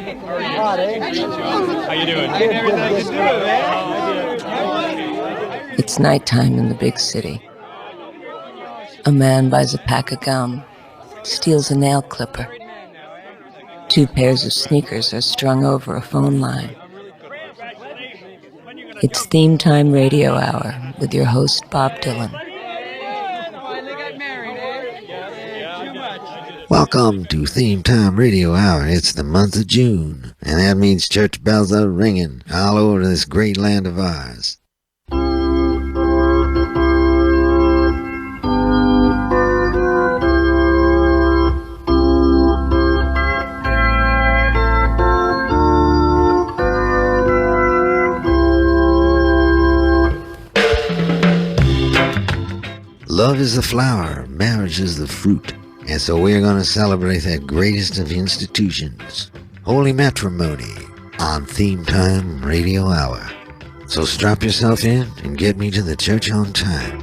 How you doing? It's nighttime in the big city. A man buys a pack of gum, steals a nail clipper. 2 pairs of sneakers are strung over a phone line. It's Theme Time Radio Hour with your host, Bob Dylan. Welcome to Theme Time Radio Hour. It's the month of June, and that means church bells are ringing all over this great land of ours. Love is the flower, marriage is the fruit. And so we're going to celebrate that greatest of institutions, holy matrimony, on Theme Time Radio Hour. So strap yourself in and get me to the church on time.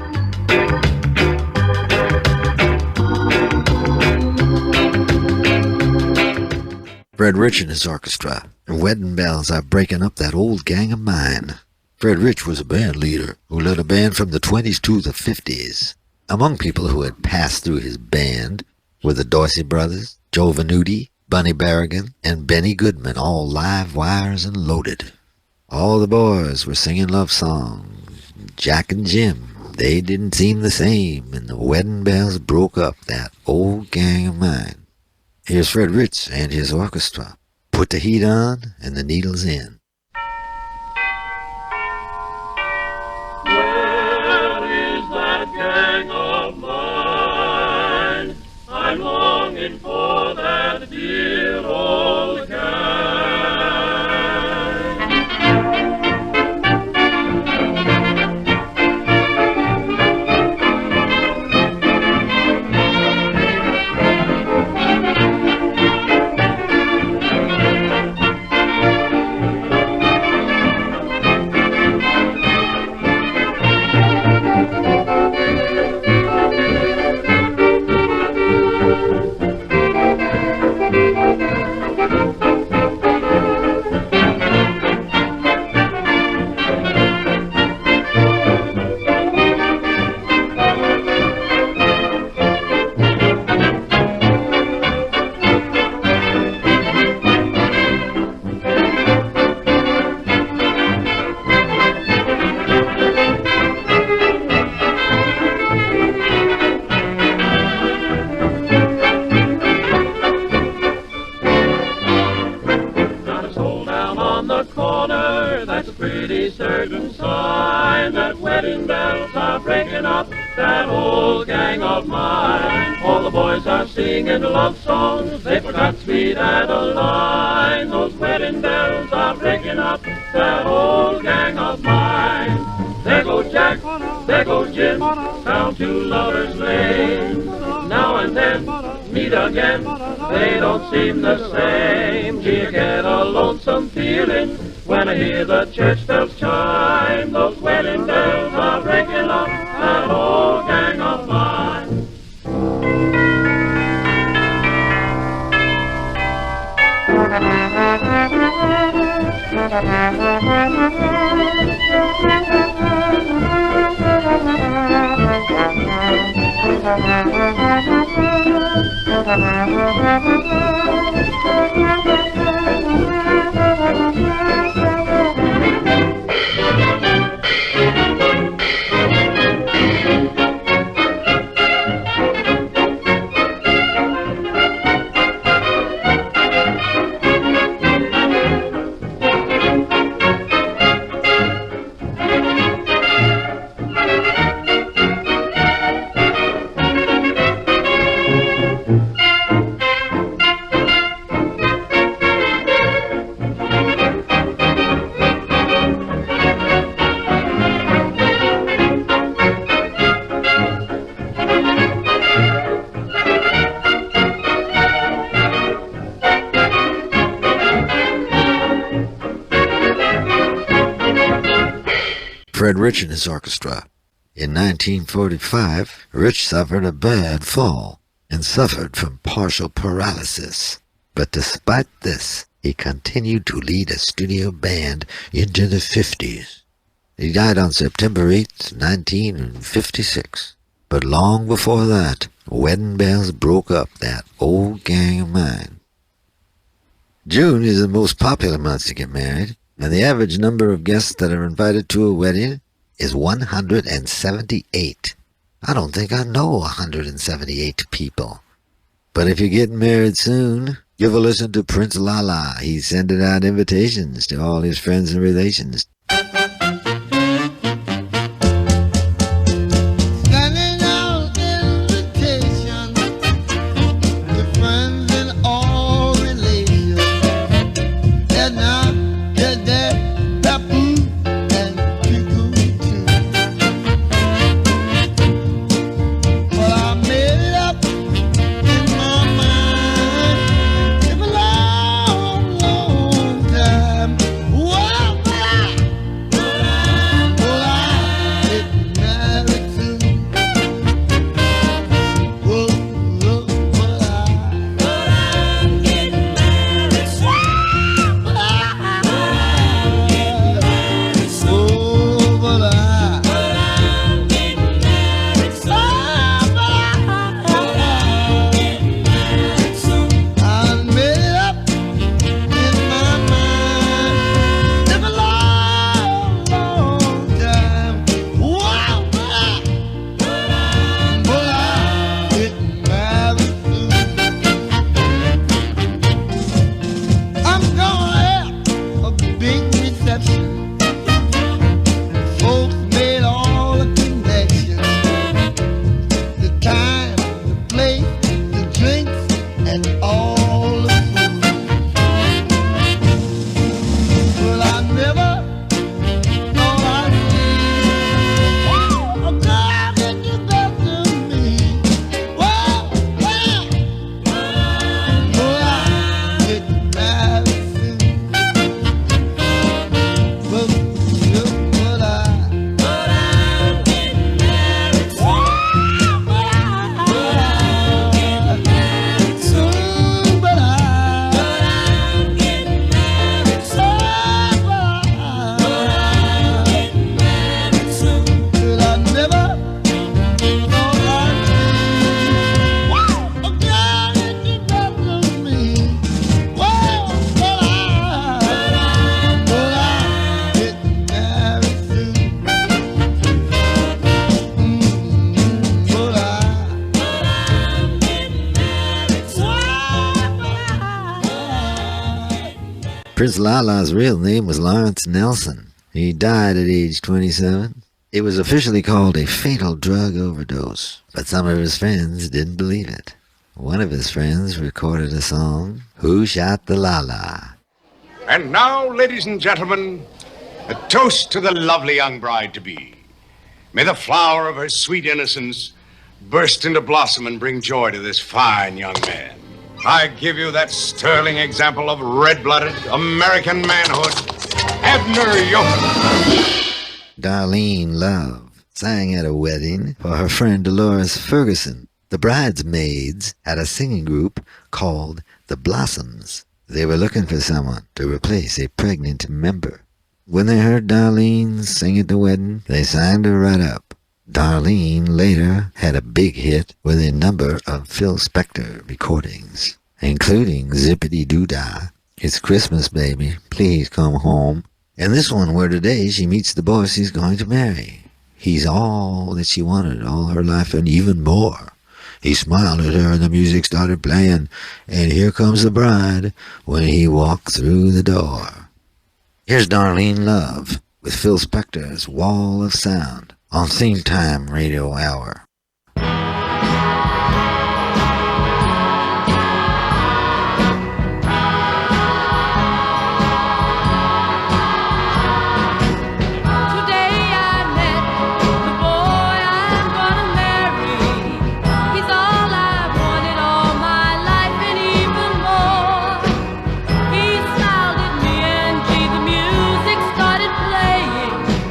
Fred Rich and his orchestra, and wedding bells are breaking up that old gang of mine. Fred Rich was a band leader who led a band from the 20s to the 50s. Among people who had passed through his band were the Dorsey Brothers, Joe Venuti, Bunny Berrigan, and Benny Goodman, all live wires and loaded. All the boys were singing love songs. Jack and Jim, they didn't seem the same, and the wedding bells broke up that old gang of mine. Here's Fred Rich and his orchestra. Put the heat on and the needles in. I'm longing for that dear old gang. Certain sign that wedding bells are breaking up that old gang of mine. All the boys are singing love songs, they forgot sweet Adeline. Those wedding bells are breaking up that old gang of mine. There goes Jack, there goes Jim, down to Lover's Lane. Now and then, meet again, they don't seem the same. Do you get a lonesome feeling when I hear the church bells chime? Those wedding bells are breaking up that old gang of mine. Fred Rich and his orchestra. In 1945, Rich suffered a bad fall and suffered from partial paralysis. But despite this, he continued to lead a studio band into the 50s. He died on September 8th, 1956. But long before that, wedding bells broke up that old gang of mine. June is the most popular month to get married, and the average number of guests that are invited to a wedding is 178. I don't think I know 178 people. But if you're getting married soon, give a listen to Prince Lala. He's sending out invitations to all his friends and relations. Prince Lala's real name was Lawrence Nelson. He died at age 27. It was officially called a fatal drug overdose, but some of his friends didn't believe it. One of his friends recorded a song, Who Shot the Lala? And now, ladies and gentlemen, a toast to the lovely young bride-to-be. May the flower of her sweet innocence burst into blossom and bring joy to this fine young man. I give you that sterling example of red-blooded American manhood, Abner Yocum. Darlene Love sang at a wedding for her friend Dolores Ferguson. The bridesmaids had a singing group called the Blossoms. They were looking for someone to replace a pregnant member. When they heard Darlene sing at the wedding, they signed her right up. Darlene later had a big hit with a number of Phil Spector recordings, including Zippity Doo Dah, It's Christmas Baby, Please Come Home, and this one where today she meets the boy she's going to marry. He's all that she wanted all her life and even more. He smiled at her and the music started playing, and here comes the bride when he walked through the door. Here's Darlene Love with Phil Spector's Wall of Sound on Theme Time Radio Hour.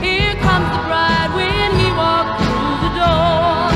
Here comes the bride when he walked through the door.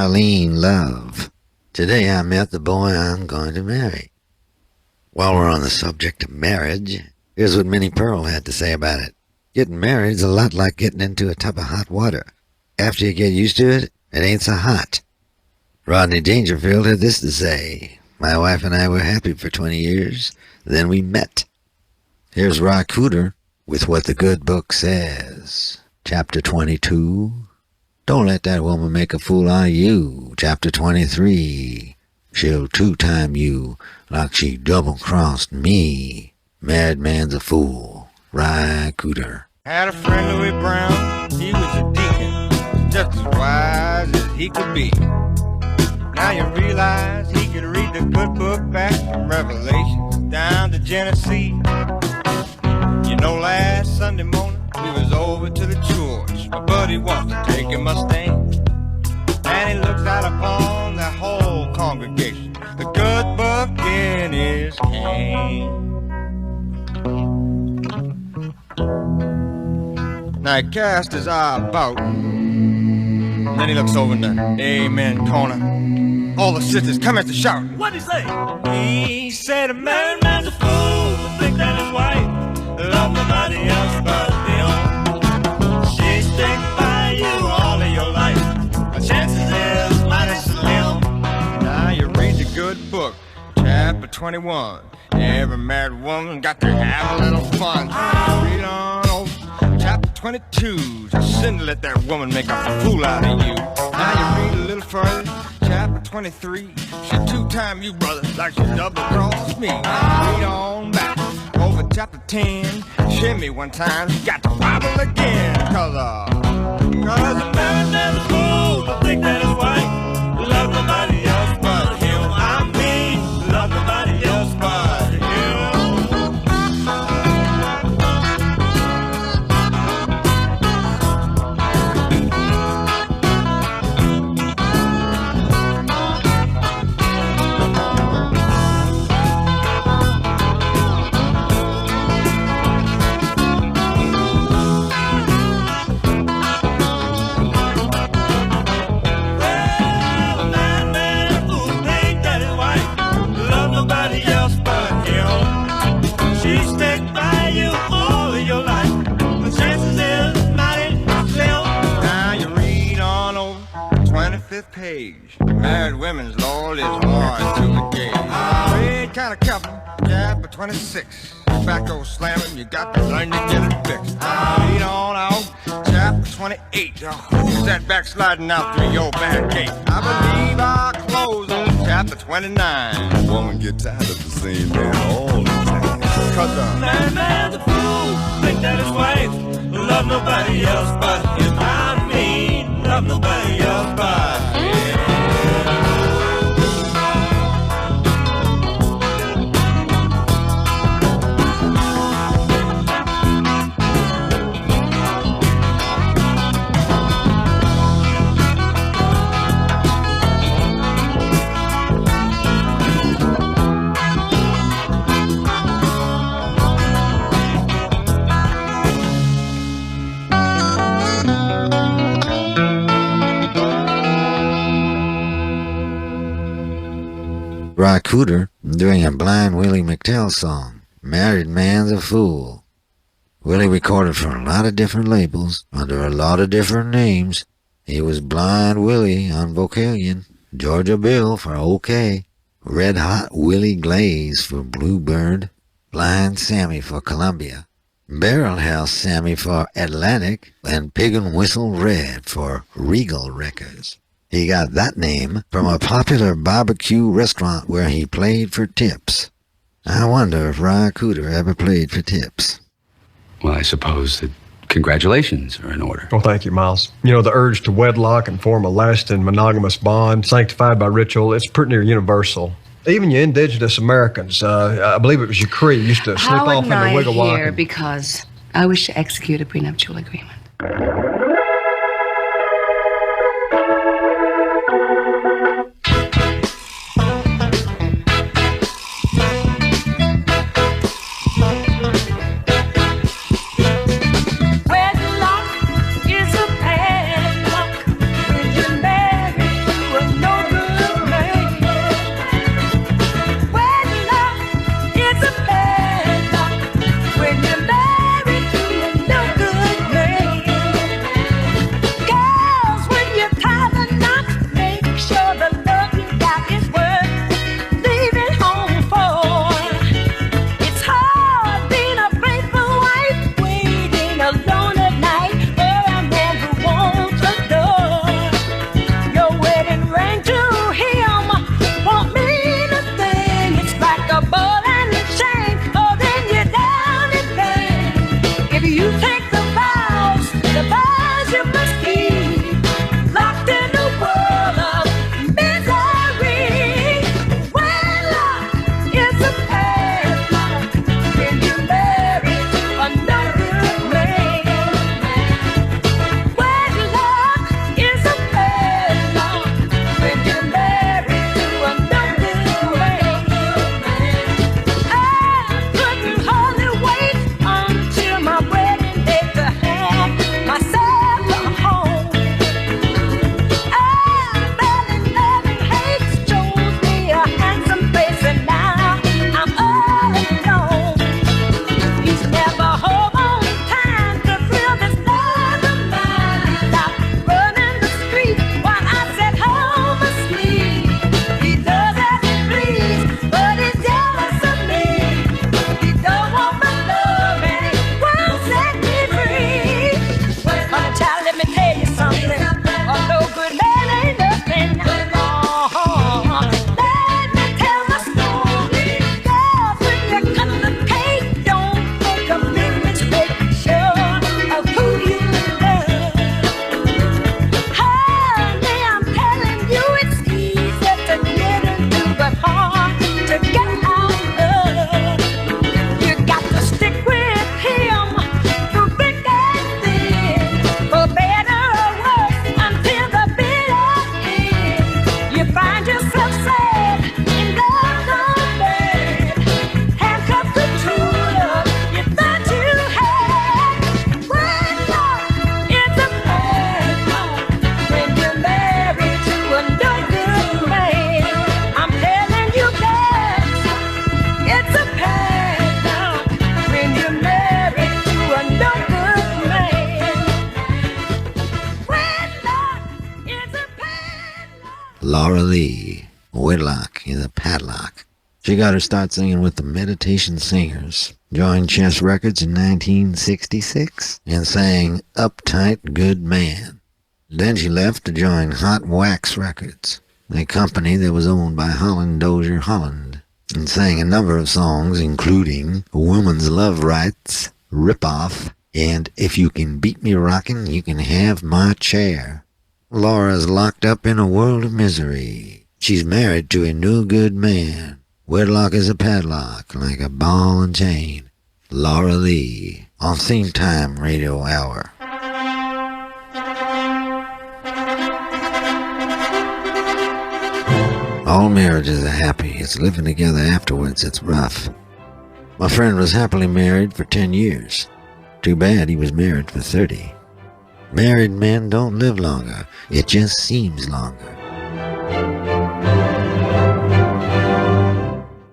Darlene Love. Today I met the boy I'm going to marry. While we're on the subject of marriage, here's what Minnie Pearl had to say about it. Getting married is a lot like getting into a tub of hot water. After you get used to it, it ain't so hot. Rodney Dangerfield had this to say. My wife and I were happy for 20 years. Then we met. Here's Roy Cooder with what the good book says. Chapter 22. Don't let that woman make a fool out of you. Chapter 23. She'll two-time you like she double-crossed me. Married man's a fool. Roy Cooder. Had a friend, Louis Brown. He was a deacon, just as wise as he could be. Now you realize he could read the good book back from Revelation down to Genesis. You know, last Sunday morning we was over to the church. My buddy wants to take a Mustang, and he looks out upon the whole congregation, the good book in his cane. Now he cast his eye about, then he looks over in the amen corner. All the sisters come at the shout. What'd he say? He said a married man's a fool to think that his wife loves nobody else but him. She stick by you all of your life. The chances is mighty slim. Now you read the good book, chapter 21. Every married woman got to have a little fun. Read on over chapter 22. Just sin to let that woman make a fool out of you. Now you read a little further, chapter 23. She two-time you, brother, like she double-crossed me. Read on back over chapter 10. Shimmy one time, she got to wobble again. Cause a married man's a fool to think that his wife loves nobody else but him. I mean, love nobody else but him. Page. Married women's law is hard to engage. Read kind of careful, chapter 26. Tobacco slamming, you got to learn to get it fixed. Read on out, chapter 28. Who's that backsliding out through your back gate? I believe I'll close on chapter 29. Woman get tired of the same man all the time. Cause a married man's a fool, think that his wife will love nobody else but him. I mean, love nobody else but him. Roy Cooder doing a Blind Willie McTell song, Married Man's a Fool. Willie recorded for a lot of different labels, under a lot of different names. He was Blind Willie on Vocalion, Georgia Bill for OK, Red Hot Willie Glaze for Bluebird, Blind Sammy for Columbia, Barrel House Sammy for Atlantic, and Pig and Whistle Red for Regal Records. He got that name from a popular barbecue restaurant where he played for tips. I wonder if Roy Cooder ever played for tips. Well, I suppose that congratulations are in order. Well, thank you, Miles. You know, the urge to wedlock and form a lasting monogamous bond sanctified by ritual, it's pretty near universal. Even you indigenous Americans, I believe it was your Cree, used to slip off in the Wigglewog. Here because I wish to execute a prenuptial agreement. Wedlock is a padlock. Would you marry You take the vows you must keep, locked in a world of misery. Wedlock is a padlock when you're married to another man. Wedlock is a padlock when you're married to another man. I couldn't hardly wait until my wedding day to have myself a home. I fell in love and hate, chose me a handsome face, and now I'm all alone. He's never home on time to thrill this love of mine. He's out running the street while I sit home asleep. He does as he please, but he's jealous of me. He don't want my love and he won't set me free. My child, let me tell you something. A no good man ain't nothing. Let me tell my story. Girls, when you cut the cake, don't make a big mistake. Sure of who you love. Honey, I'm telling you, it's easy to get into, but hard to get out of. You got to stick with him through thick and thin, for better or worse, until the bitter end. You find yourself sad in love gone bad, handcuffed to true love you thought you had. Wedlock is a padlock when you're married to a no good man. I'm telling you guys, it's a padlock when you're married to a no good man. Wedlock is a padlock. Laura Lee, Wedlock is a padlock. She got her start singing with the Meditation Singers, joined Chess Records in 1966, and sang Uptight Good Man. Then she left to join Hot Wax Records, a company that was owned by Holland Dozier Holland, and sang a number of songs including Woman's Love Rights, Rip Off, and If You Can Beat Me Rockin', You Can Have My Chair. Laura's locked up in a world of misery. She's married to a no good man. Wedlock is a padlock, like a ball and chain. Laura Lee, on Theme Time Radio Hour. All marriages are happy. It's living together afterwards that's rough. My friend was happily married for 10 years. Too bad he was married for 30. Married men don't live longer. It just seems longer.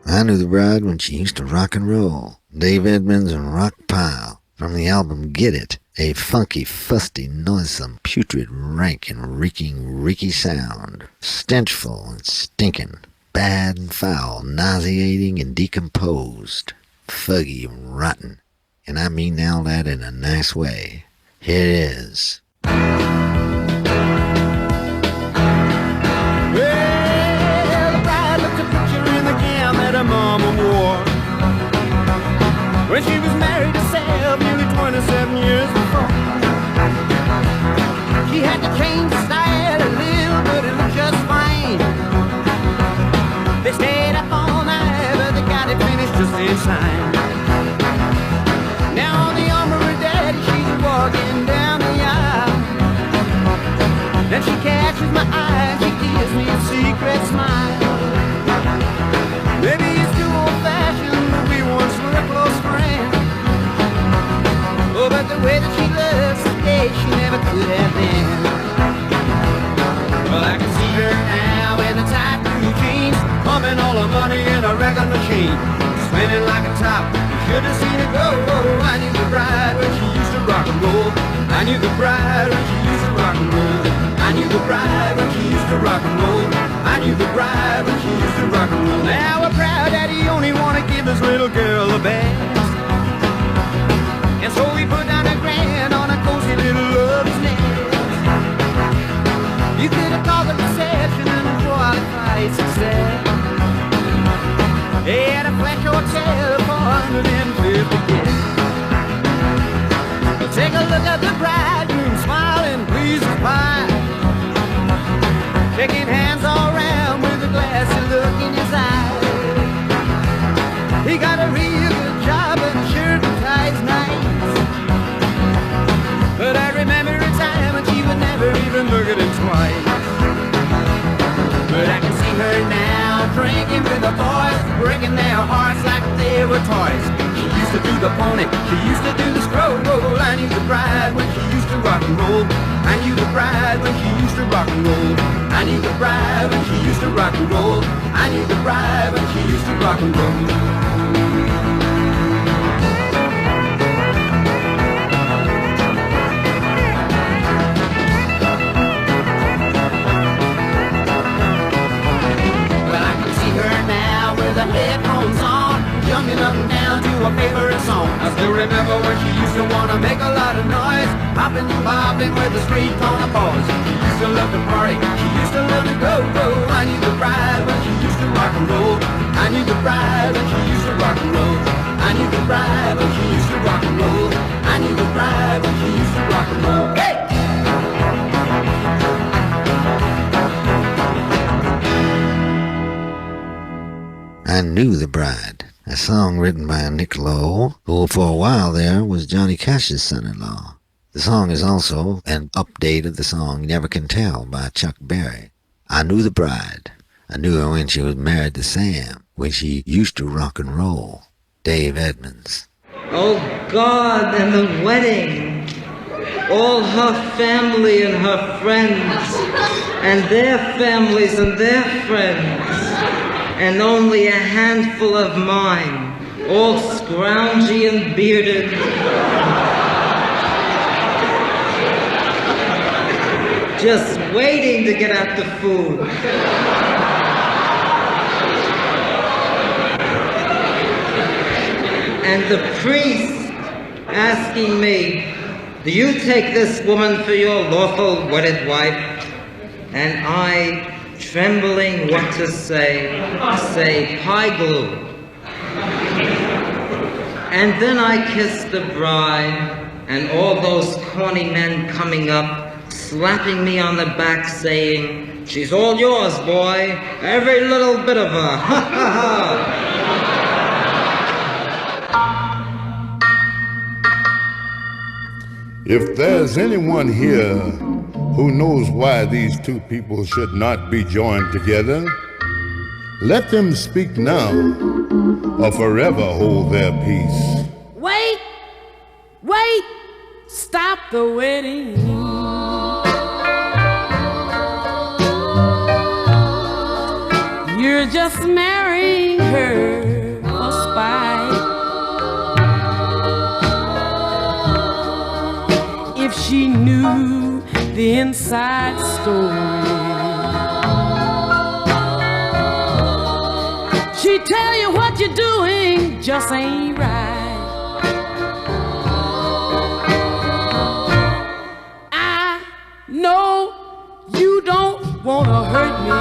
I knew the bride when she used to rock and roll. Dave Edmunds and Rock Pile from the album Get It, a funky, fusty, noisome, putrid, rank and reeking, reeky sound. Stenchful and stinking, bad and foul, nauseating and decomposed, fuggy and rotten. And I mean all that in a nice way. Here it is. Well, the bride looked a picture in the gown that her mama wore when she was married to Sal nearly 27 years before. She had to change the style a little, but it looked just fine. They stayed up all night, but they got it finished just in time. Now on the arm of her daddy, she's walking down the aisle. Then she catches my eye, she gives me a secret smile. Maybe it's too old-fashioned, but we once were a close friend. Oh, but the way that she loves today, she never could have been. Well, I can see her now in the tight blue jeans, pumping all her money in a record machine, spinning like a top. Should have seen her go. I knew the bride when she used to rock and roll. I knew the bride when she used to rock and roll. I knew the bride when she used to rock and roll. I knew the bride when she used to rock and roll. Now a proud daddy only wanna give his little girl a best, and so he put down a grand on a cozy little love's nest. You could have called it reception and a qualified success. They had a flash hotel for 150 guests. Take a look at the bridegroom smiling, pleased as pie, shaking hands all around with a glassy look in his eye. He got a real good job and shirt and tie's nice, but I remember a time when she would never even look at him twice. But I can see her now, drinking with the boys, breaking their hearts like they were toys. She used to do the pony, she used to do the scroll. I knew the bride when she used to rock and roll. I knew the bride when she used to rock and roll. I knew the bride when she used to rock and roll. I knew the bride when she used to rock and roll. The headphones on, jumping up and down to a favorite song. I still remember when she used to want to make a lot of noise, popping and bopping with the street corner boys. She used to love to party, she used to love to go. I knew the bride when she used to rock and roll. I knew the bride when she used to rock and roll. I knew the bride when she used to rock and roll. I knew the bride when she used to rock and roll. Hey! I Knew the Bride, a song written by Nick Lowe, who for a while there was Johnny Cash's son-in-law. The song is also an update of the song Never Can Tell by Chuck Berry. I knew the bride. I knew her when she was married to Sam, when she used to rock and roll. Dave Edmonds. Oh God, and the wedding. All her family and her friends, and their families and their friends, and only a handful of mine, all scroungy and bearded. Just waiting to get at the food. And the priest asking me, do you take this woman for your lawful wedded wife? And I, trembling what to say pie glue. And then I kissed the bride, and all those corny men coming up, slapping me on the back saying, she's all yours, boy, every little bit of her, ha ha ha. If there's anyone here who knows why these two people should not be joined together, let them speak now or forever hold their peace. Wait, wait, stop the wedding. You're just marrying her for spite. If she knew the inside story, she'd tell you what you're doing just ain't right. I know you don't want to hurt me,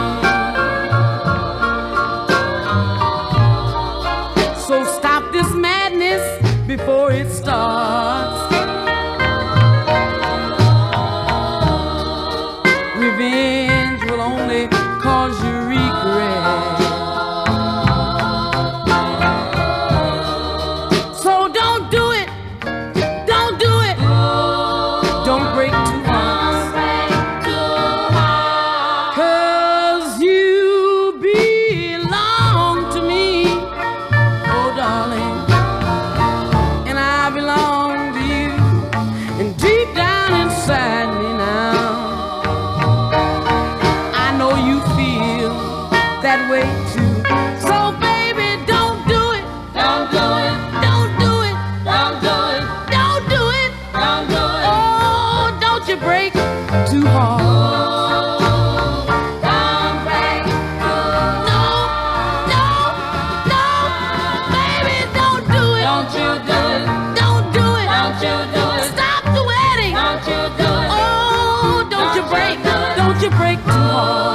so stop this madness before it starts. Revenge will only cause you regret. So don't do it. Don't do it. Don't break too hard. 'Cause you belong to me, oh darling, and I belong to you. And deep down inside me now, that way too. So baby, don't do it. Don't do it. Don't do it. Don't do it. Don't do it. Don't do it. Oh, don't you break too hard. Oh, don't break too hard. No, no, no, baby, don't do it. Don't you do it. Don't do it. Don't you do it. Stop the wedding. Don't you do it. Oh, don't you break. Don't you break too hard.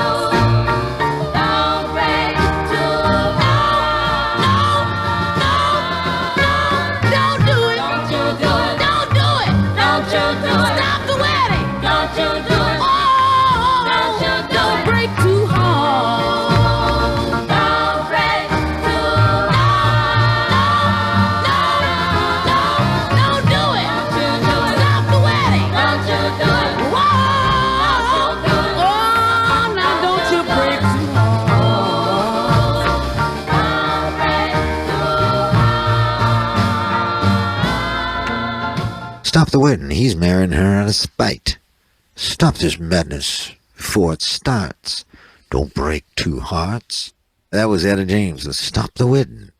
Stop the wedding. He's marrying her out of spite. Stop this madness before it starts. Don't break two hearts. That was Etta James with Stop the Wedding.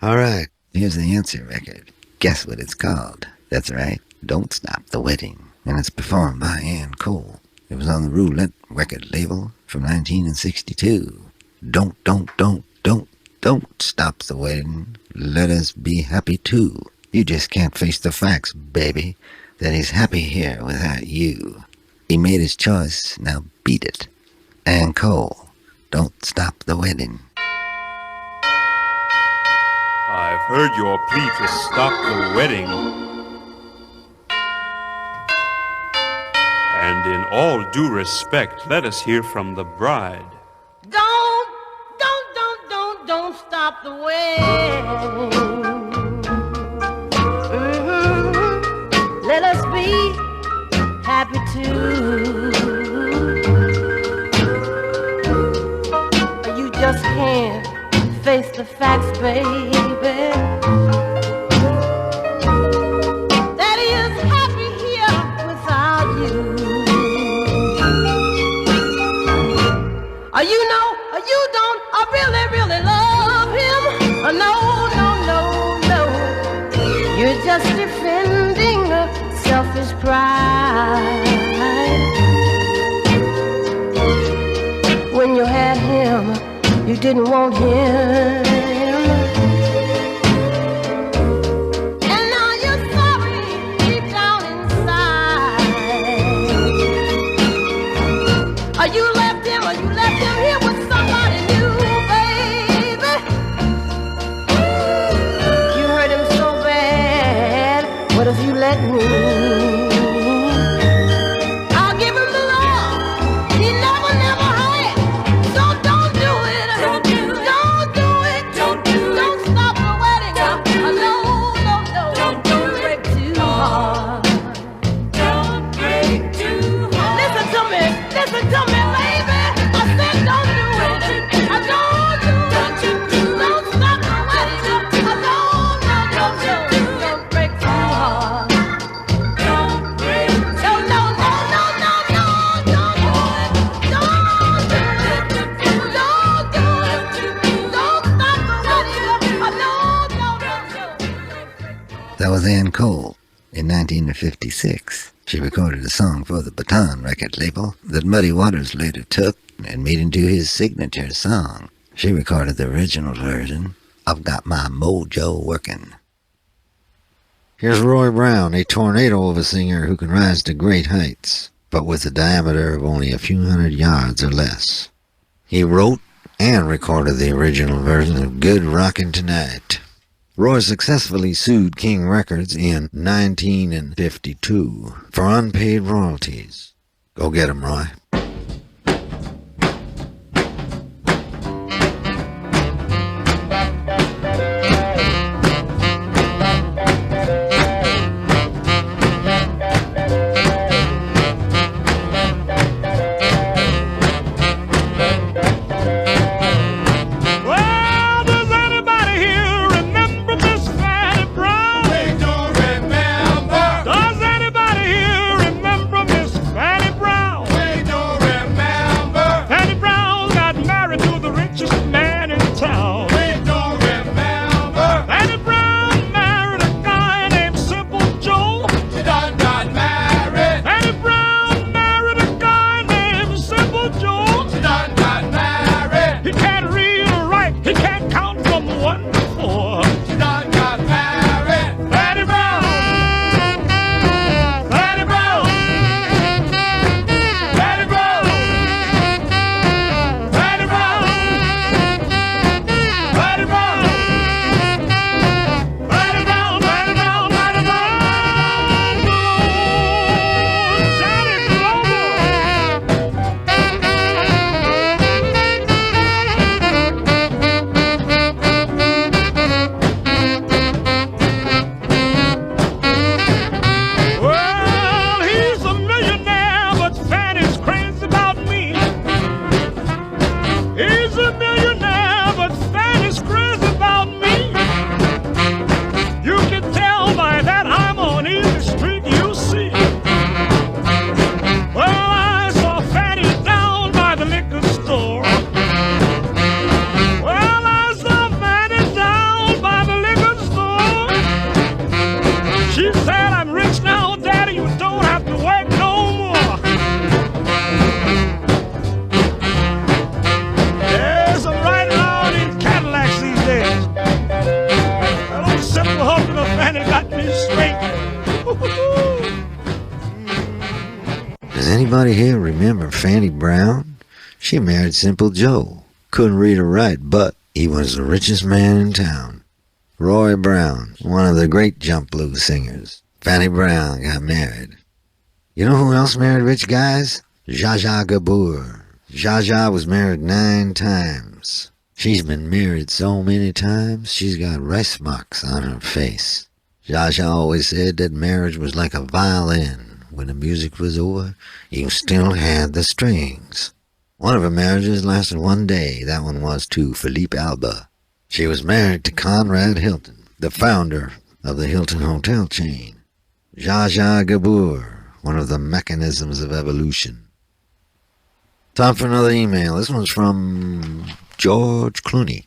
All right, here's the answer record. Guess what it's called? That's right, Don't Stop the Wedding. And it's performed by Ann Cole. It was on the Roulette record label from 1962. Don't stop the wedding. Let us be happy too. You just can't face the facts, baby, that he's happy here without you. He made his choice, now beat it. Ann Cole, Don't Stop the Wedding. I've heard your plea to stop the wedding. And in all due respect, let us hear from the bride. Don't stop the wedding. Let us be happy too. You just can't face the facts, baby. That he is happy here without you. You know, you don't really love him. No. You're just defending a selfish pride. When you had him, you didn't want him. And now you're sorry deep down inside. You left him here with somebody new, baby. You hurt him so bad. What if you let me? I'll give him the love he never had. So don't do it. Don't do it. Don't stop the wedding. No. Don't break too hard. Don't break too hard. Listen to me, baby. I said don't do it. Don't stop the wedding. No. Don't break too hard. Don't break too hard. No. Don't do it. Don't do it. Don't stop the wedding. No. That was Ann Cole. In 1956, she recorded a song for the Baton record label that Muddy Waters later took and made into his signature song. She recorded the original version, I've Got My Mojo Working. Here's Roy Brown, a tornado of a singer who can rise to great heights, but with a diameter of only a few hundred yards or less. He wrote and recorded the original version of Good Rockin' Tonight. Roy successfully sued King Records in 1952 for unpaid royalties. Go get 'em, Roy. Does anybody here remember Miss Fanny Brown? Anybody here remember Fanny Brown? She married Simple Joe. Couldn't read or write, but he was the richest man in town. Roy Brown, one of the great jump blues singers. Fanny Brown got married. You know who else married rich guys? Zsa Zsa Gabor. Zsa Zsa was married 9 times. She's been married so many times, she's got rice marks on her face. Zsa Zsa always said that marriage was like a violin. When the music was over, you still had the strings. One of her marriages lasted 1 day. That one was to Philippe Alba. She was married to Conrad Hilton, the founder of the Hilton Hotel chain. Zsa Zsa Gabor, one of the mechanisms of evolution. Time for another email. This one's from George Clooney.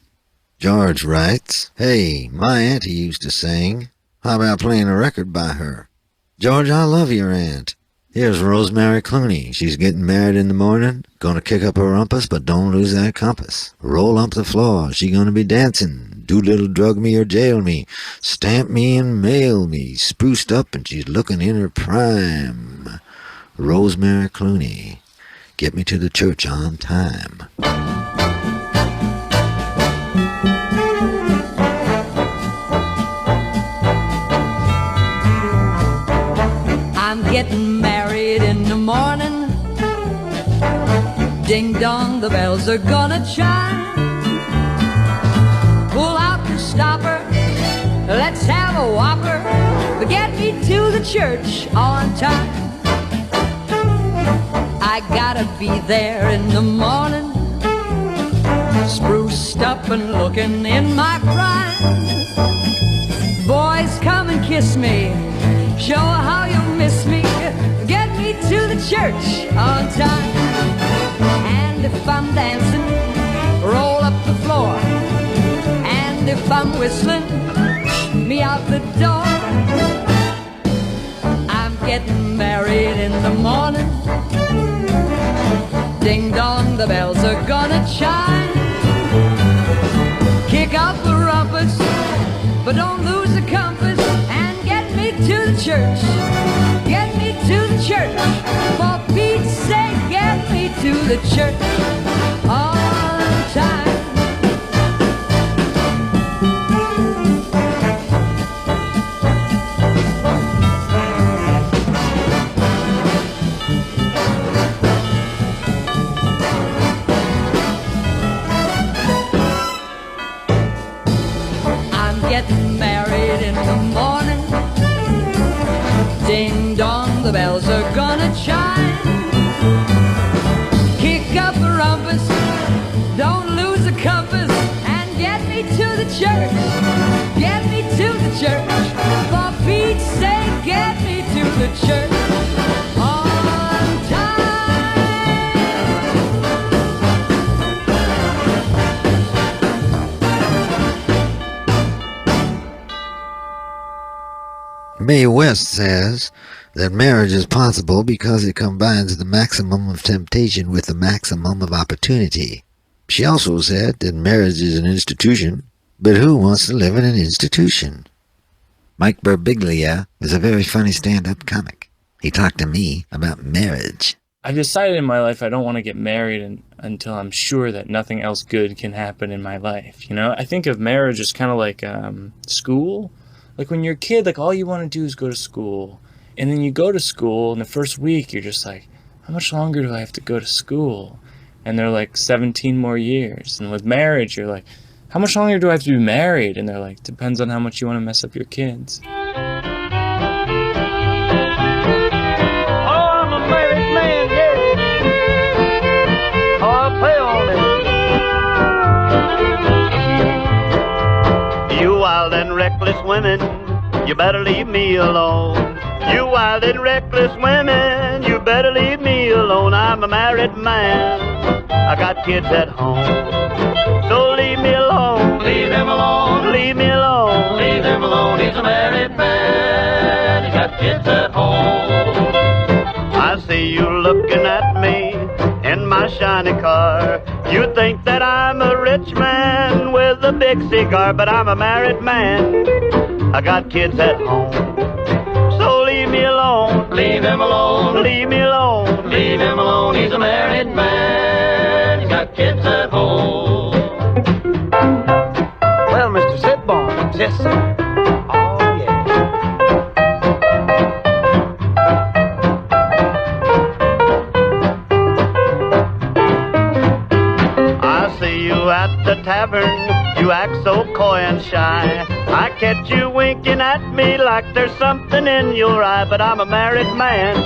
George writes, "Hey, my auntie used to sing. How about playing a record by her? George, I love your aunt. Here's Rosemary Clooney. She's getting married in the morning. Gonna kick up her rumpus, but don't lose that compass. Roll up the floor. She gonna be dancing. Doolittle drug me or jail me. Stamp me and mail me. Spruced up and she's looking in her prime. Rosemary Clooney. Get me to the church on time." I'm getting married in the morning. Ding dong, the bells are gonna chime. Pull out the stopper, let's have a whopper. But get me to the church on time. I gotta be there in the morning, spruced up and looking in my prime. Boys, come and kiss me, show how you miss me. Get me to the church on time. And if I'm dancing, roll up the floor. And if I'm whistling, me out the door. I'm getting married in the morning. Ding dong, the bells are gonna chime. Kick up the rumpus, but don't lose the compass. And get me to the church. Get me to the church. For Pete's sake, get me to the church on time. Getting married in the morning. Ding dong, the bells are gonna chime. Kick up the rumpus, don't lose the compass. And get me to the church. Get me to the church. For Pete's sake, get me to the church on time. Mae West says that marriage is possible because it combines the maximum of temptation with the maximum of opportunity. She also said that marriage is an institution, but who wants to live in an institution? Mike Birbiglia is a very funny stand-up comic. He talked to me about marriage. I've decided in my life I don't want to get married until I'm sure that nothing else good can happen in my life. You know, I think of marriage as kind of like school. Like when you're a kid, like all you want to do is go to school. And then you go to school, and the first week you're just like, how much longer do I have to go to school? And they're like 17 more years. And with marriage, you're like, how much longer do I have to be married? And they're like, depends on how much you want to mess up your kids. Oh, I'm a married man, yeah. Oh, I'll pay on it. You wild and reckless women, you better leave me alone. You wild and reckless women, you better leave me alone. I'm a married man, I got kids at home. So leave me alone. Leave him alone. Leave me alone. Leave him alone. He's a married man, he got kids at home. I see you looking at me in my shiny car. You think that I'm a rich man with a big cigar, but I'm a married man, I got kids at home. So leave me alone. Leave him alone. Leave me alone. Leave got kids at home. Well, Mr. Sitbones, yes, sir. Oh, yeah. I see you at the tavern, you act so coy and shy. I catch you winking at me like there's something in your eye. But I'm a married man,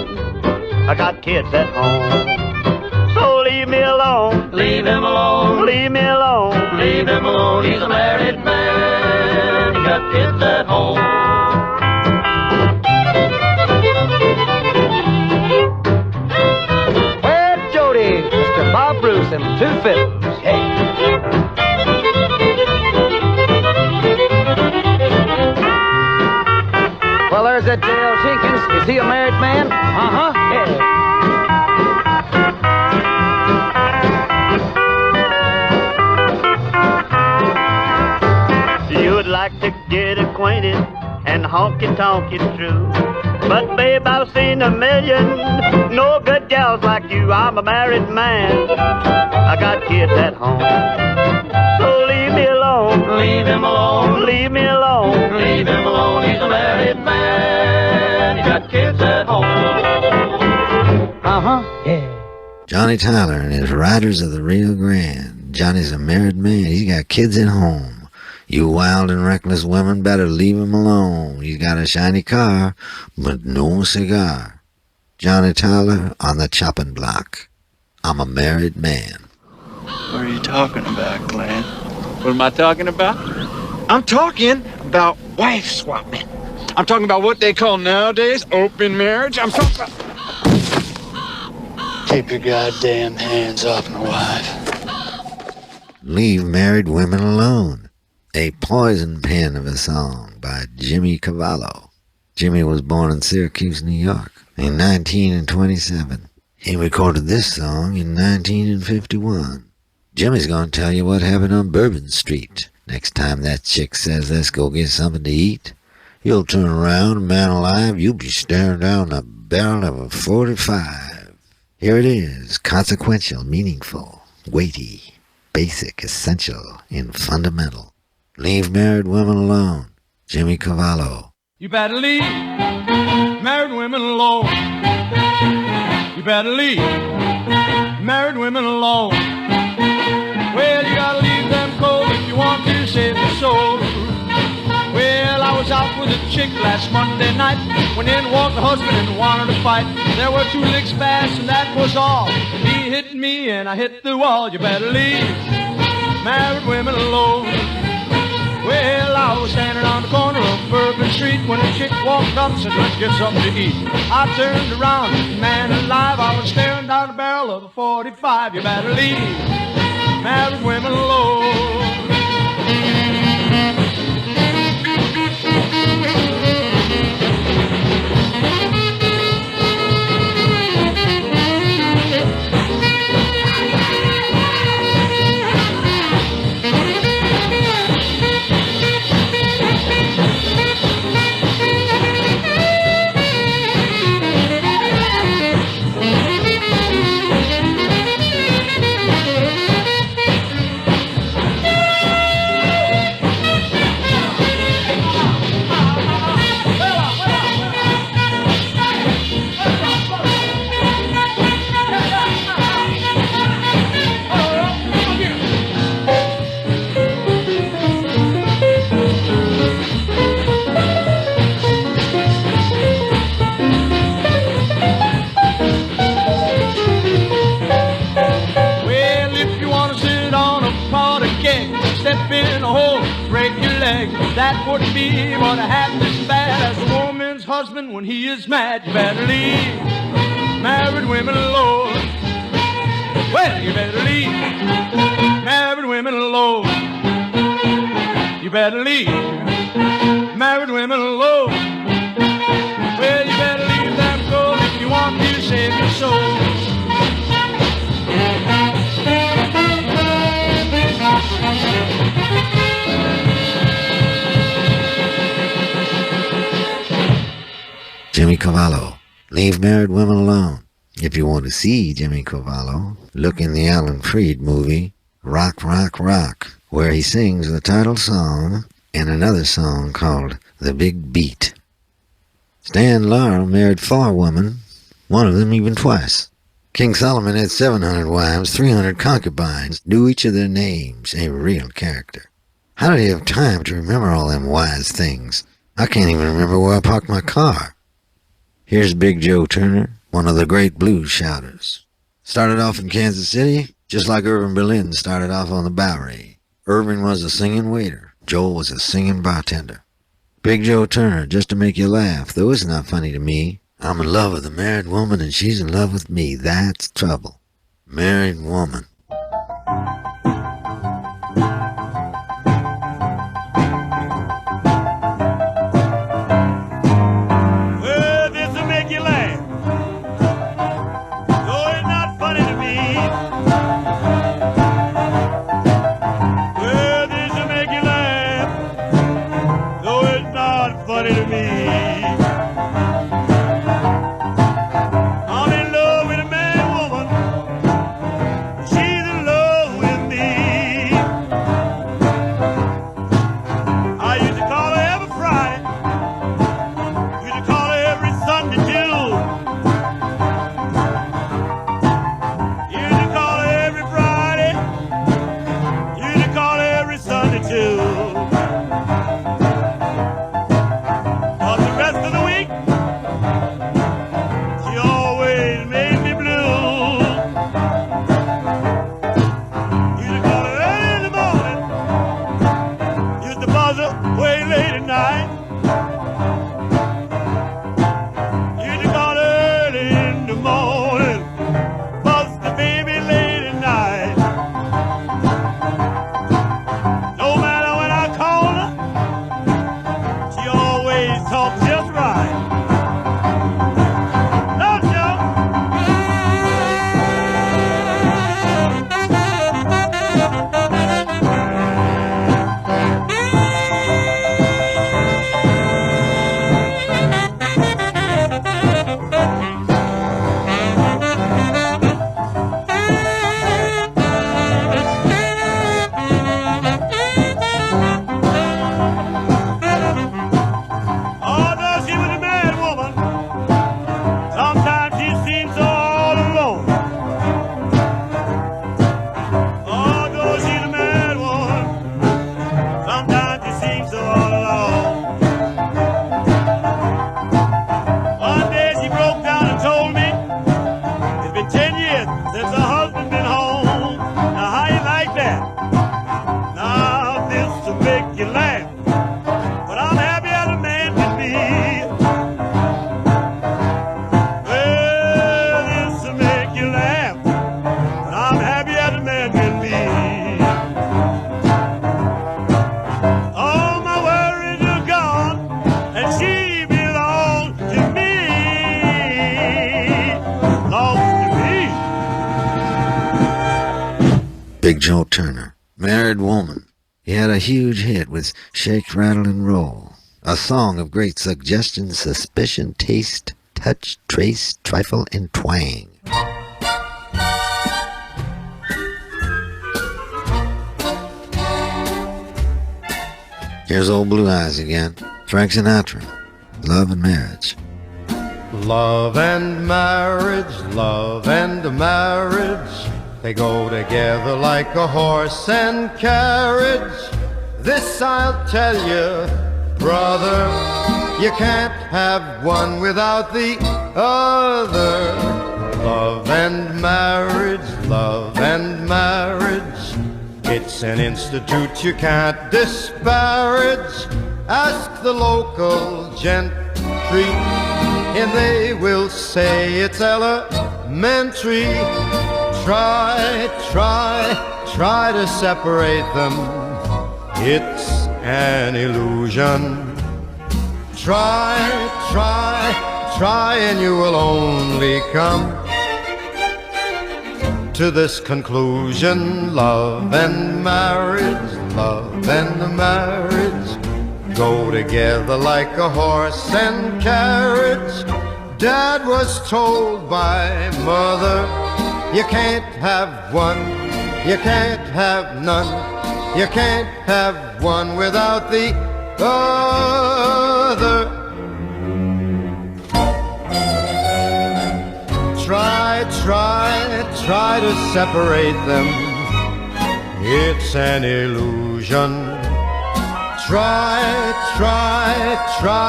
I got kids at home. So leave me alone, Leave him alone, leave me alone. leave him alone. He's a married man, he got kids at home. Well, Jody, Mr. Bob Bruce and two fiddles. Hey. Well, there's that J.L. Jenkins. Is he a married man? Uh-huh. Yeah. You'd like to get acquainted and honky-tonk it true. But babe, I've seen a million no good gals like you. I'm a married man, I got kids at home. So leave me alone, Leave him alone, leave me alone. leave him alone. He's a married man, he got kids at home. Uh-huh. Yeah. Johnny Tyler and his Riders of the Rio Grande. Johnny's a married man. He's got kids at home. You wild and reckless women better leave him alone. He's got a shiny car, but no cigar. Johnny Tyler on the chopping block. I'm a married man. What are you talking about, Glenn? What am I talking about? I'm talking about wife swapping. I'm talking about what they call nowadays open marriage. I'm talking about... Keep your goddamn hands off my wife. Leave married women alone. A poison pen of a song by Jimmy Cavallo. Jimmy was born in Syracuse, New York in 1927. He recorded this song in 1951. Jimmy's gonna tell you what happened on Bourbon Street. Next time that chick says, let's go get something to eat, you'll turn around and, man alive, you'll be staring down the barrel of a 45. Here it is, consequential, meaningful, weighty, basic, essential, and fundamental. Leave married women alone. Jimmy Cavallo. You better leave married women alone. You better leave married women alone. Well, you gotta leave them cold if you want to save their soul. Well, I was out with a chick last Monday night when in walked the husband and wanted to fight. There were two licks fast and that was all. He hit me and I hit the wall. You better leave married women alone. Well, I was standing on the corner of Bourbon Street when a chick walked up and said, let's get something to eat. I turned around, man alive, I was staring down the barrel of a 45. You better leave married women alone. That wouldn't be but a half as bad as a woman's husband when he is mad. You better leave married women alone. Well, you better leave married women alone. You better leave married women alone. Well, you better leave them cold if you want to save your soul. Jimmy Cavallo. Leave married women alone. If you want to see Jimmy Cavallo, look in the Alan Freed movie, Rock, Rock, Rock, where he sings the title song and another song called The Big Beat. Stan Laurel married 4 women, one of them even twice. King Solomon had 700 wives, 300 concubines, knew each of their names, a real character. How did he have time to remember all them wise things? I can't even remember where I parked my car. Here's Big Joe Turner, one of the great blues shouters. Started off in Kansas City, just like Irving Berlin started off on the Bowery. Irving was a singing waiter. Joel was a singing bartender. Big Joe Turner, just to make you laugh, though it's not funny to me. I'm in love with a married woman and she's in love with me. That's trouble. Married woman. Well, this'll make you laugh. Though it's not funny to me. Well, this'll make you laugh. Though it's not funny to me. I'm in love with a married woman. She's in love with me. I used to call her every Friday. Used to call her every Sunday too. Used to call her every Friday. Used to call her every Sunday too. 'Cause the rest of the week, she always made me blue. Used to call her early in the morning. Used to buzz her way late at night. Used to call her early in the morning. Buzz the baby late at night. No matter when I call her, she always talks just right. Don't you? Although she was a married woman, sometimes she seems so all alone. Although she's a married woman, sometimes she seems so all alone. One day she broke down and told me it's been 10 years since her husband been home. Now how you like that? Now this will make you laugh, but I'm happy as a man can be. Well, this will make you laugh, but I'm happy as a man can be. All my worries are gone, and she belongs to me. Belongs to me. Big Joe Turner, married woman. He had a huge hit with Shake, Rattle, and Roll, a song of great suggestion, suspicion, taste, touch, trace, trifle, and twang. Here's Old Blue Eyes again. Frank Sinatra, Love and Marriage. Love and marriage, love and marriage, they go together like a horse and carriage. This I'll tell you, brother, you can't have one without the other. Love and marriage, love and marriage, it's an institute you can't disparage. Ask the local gentry, and they will say it's elementary. Try to separate them, it's an illusion. Try, and you will only come to this conclusion. Love and marriage go together like a horse and carriage. Dad was told by mother, you can't have one, you can't have none, you can't have one without the other. Try to separate them. It's an illusion. Try,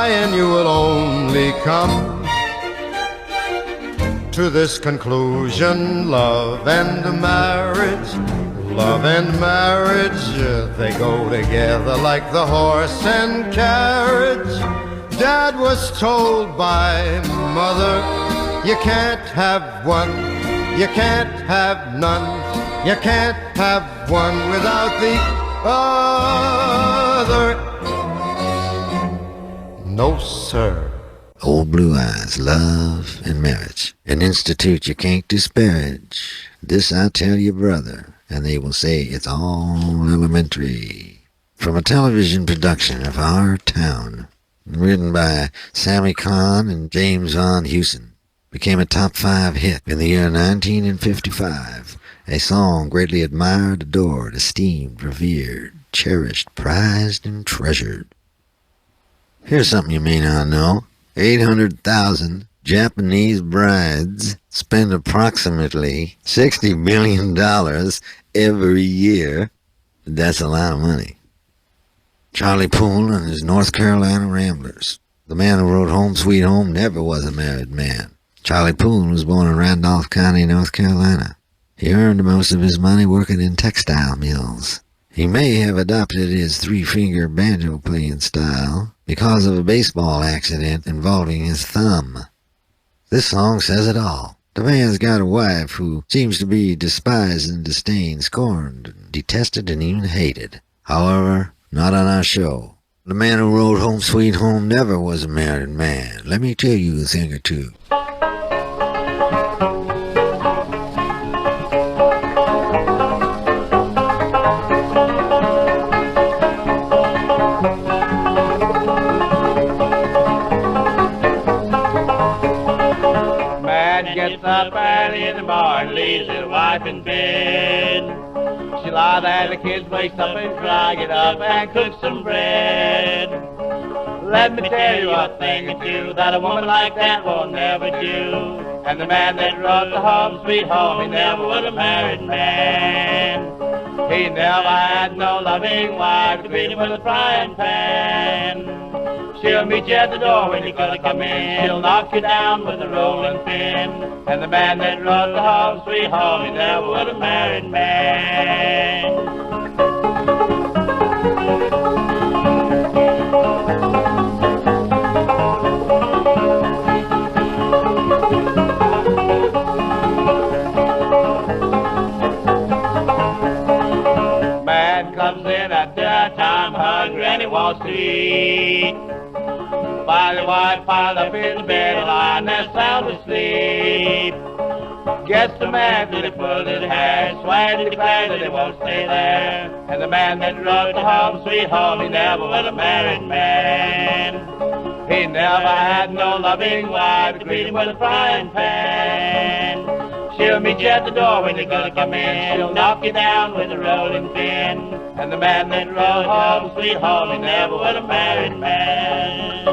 and you will only come to this conclusion. Love and marriage, they go together like the horse and carriage. Dad was told by mother, you can't have one, you can't have none, you can't have one without the other. No, sir. Old Blue Eyes, love and marriage, an institute you can't disparage. This I tell you, brother, and they will say it's all elementary. From a television production of Our Town, written by Sammy Kahn and James Von Heusen, became a top 5 hit in the year 1955. A song greatly admired, adored, esteemed, revered, cherished, prized, and treasured. Here's something you may not know. 800,000 Japanese brides spend approximately $60 million every year. That's a lot of money. Charlie Poole and his North Carolina Ramblers. The man who wrote Home Sweet Home never was a married man. Charlie Poole was born in Randolph County, North Carolina. He earned most of his money working in textile mills. He may have adopted his three-finger banjo-playing style because of a baseball accident involving his thumb. This song says it all. The man's got a wife who seems to be despised and disdained, scorned, detested, and even hated. However, not on our show. The man who wrote Home Sweet Home never was a married man. Let me tell you a thing or two. Gets up early in the morning, leaves his wife in bed. She lies there, the kids wakes up and cry, get up and cook some bread. Let me tell you a thing or two that a woman like that will never do. And the man that wrote the Home Sweet Home, he never was a married man. He never had no loving wife to greet him with a frying pan. She'll meet you at the door when you're gonna come in. She'll knock you down with a rolling pin. And the man that wrote the Home Sweet Home, he never was a married man. Man comes in at dinner time hungry and he wants to eat. Find the wife piled up in the bed, lying there sound asleep. Gets the man till he pulls his hair, swears and declares that he won't stay there. And the man that wrote the Home Sweet Home, he never was a married man. He never had no loving wife to greet him with a frying pan. She'll meet you at the door when you're gonna come in. She'll knock you down with a rolling pin. And the man that wrote Home Sweet Home, he never was a married man.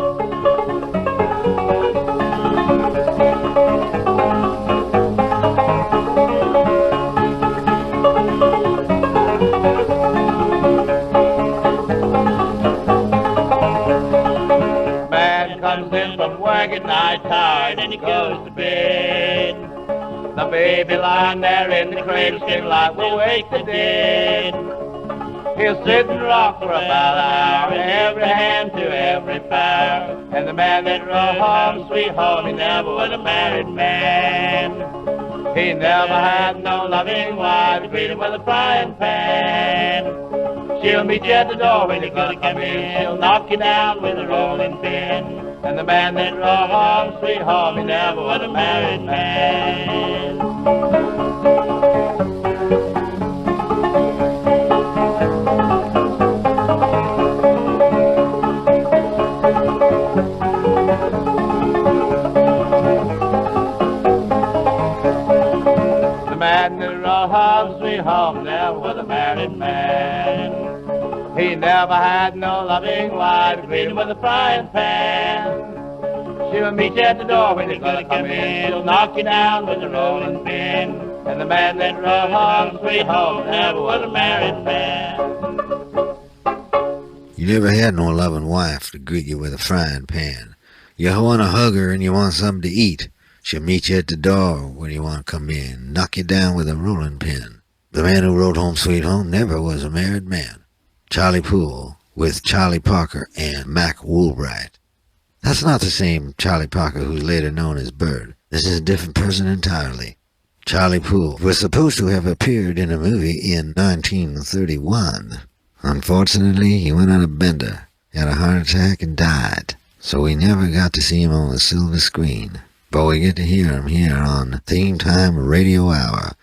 Man comes in from work at night tired and he goes to bed. The baby lying there in the cradle still like will wake the dead. He'll sit and rock for about an hour, every hand to every fire. And the man that wrote Home Sweet Home, he never was a married man. He never had no loving wife to greet him with a frying pan. She'll meet you at the door when you're gonna come in. She'll knock you down with a rolling pin. And the man that wrote Home Sweet Home, he never was a married man. sweet home never was a married man. He never had no loving wife to greet him with a frying pan. She'll meet you at the door when you're gonna come in. She'll knock you down with a rolling pin. And the man that drove home sweet home never was a married man. You never had no loving wife to greet you with a frying pan. You want to hug her and you want something to eat. She'll meet you at the door when you want to come in, knock you down with a rolling pin. The man who wrote Home Sweet Home never was a married man. Charlie Poole with Charlie Parker and Mac Woolbright. That's not the same Charlie Parker who's later known as Bird. This is a different person entirely. Charlie Poole was supposed to have appeared in a movie in 1931. Unfortunately, he went on a bender, had a heart attack, and died. So we never got to see him on the silver screen. But we get to hear him here on Theme Time Radio Hour.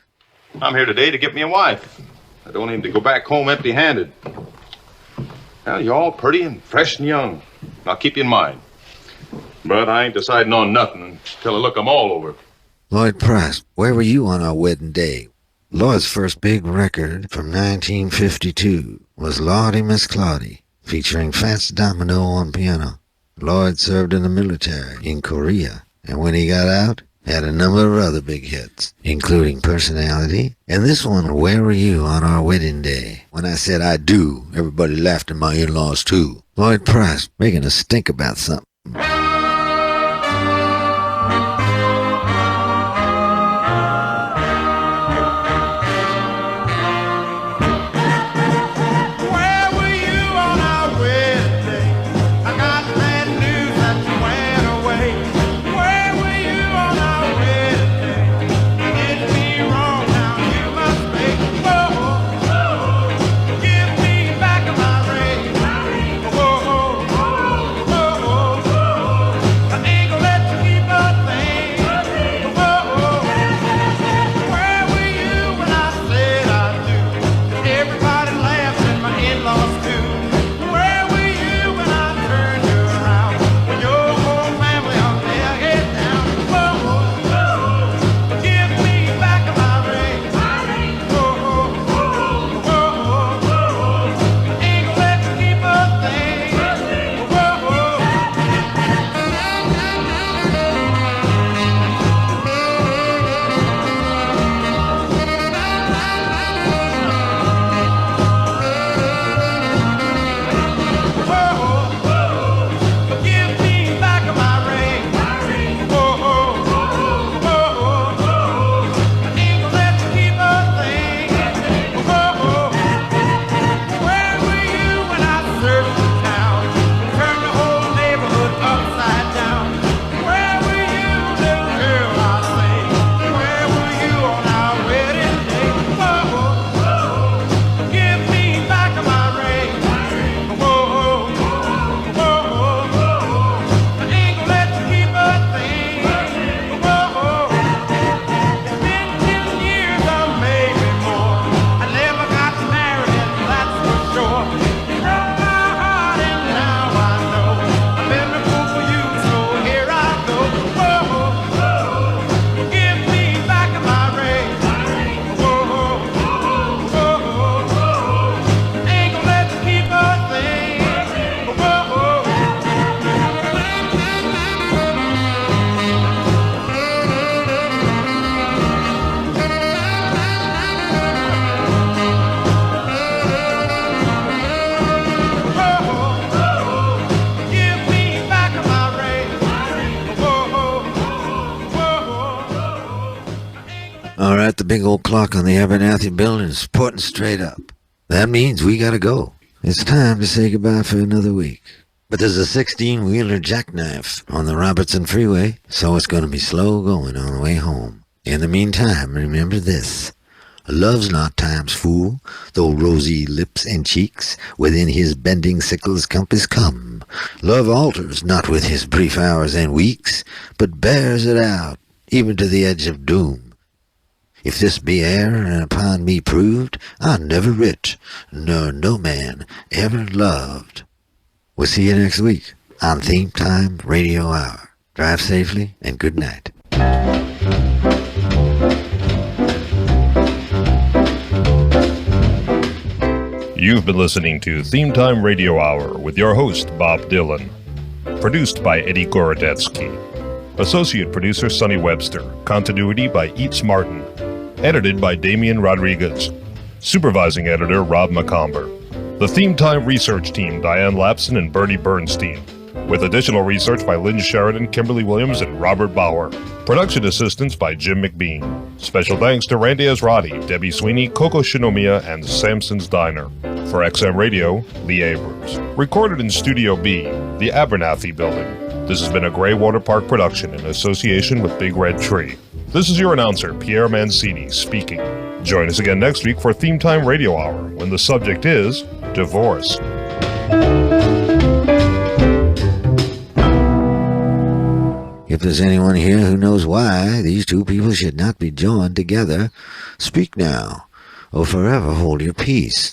I'm here today to get me a wife. I don't need to go back home empty-handed. Well, you're all pretty and fresh and young. I'll keep you in mind. But I ain't deciding on nothing until I look them all over. Lloyd Price, where were you on our wedding day? Lloyd's first big record from 1952 was Lordy Miss Claudie, featuring Fats Domino on piano. Lloyd served in the military in Korea, and when he got out, had a number of other big hits, including Personality, and this one, Where Were You on Our Wedding Day? When I said I do, everybody laughed at my in-laws too. Lloyd Price making us think about something. All right, the big old clock on the Abernathy building is pointing straight up. That means we gotta go. It's time to say goodbye for another week. But there's a 16-wheeler jackknife on the Robertson Freeway, so it's gonna be slow going on the way home. In the meantime, remember this. Love's not time's fool, though rosy lips and cheeks within his bending sickle's compass come. Love alters not with his brief hours and weeks, but bears it out, even to the edge of doom. If this be error and upon me proved, I never writ, nor no man ever loved. We'll see you next week on Theme Time Radio Hour. Drive safely and good night. You've been listening to Theme Time Radio Hour with your host, Bob Dylan. Produced by Eddie Gorodetsky. Associate producer, Sonny Webster. Continuity by Eats Martin. Edited by Damian Rodriguez. Supervising editor, Rob McComber. The Theme Time research team, Diane Lapson and Bernie Bernstein. With additional research by Lynn Sheridan, Kimberly Williams, and Robert Bauer. Production assistance by Jim McBean. Special thanks to Randy Ezrati, Debbie Sweeney, Coco Shinomiya, and Samson's Diner. For XM Radio, Lee Abrams. Recorded in Studio B, the Abernathy Building. This has been a Greywater Park production in association with Big Red Tree. This is your announcer, Pierre Mancini, speaking. Join us again next week for Theme Time Radio Hour, when the subject is divorce. If there's anyone here who knows why these two people should not be joined together, speak now, or forever hold your peace.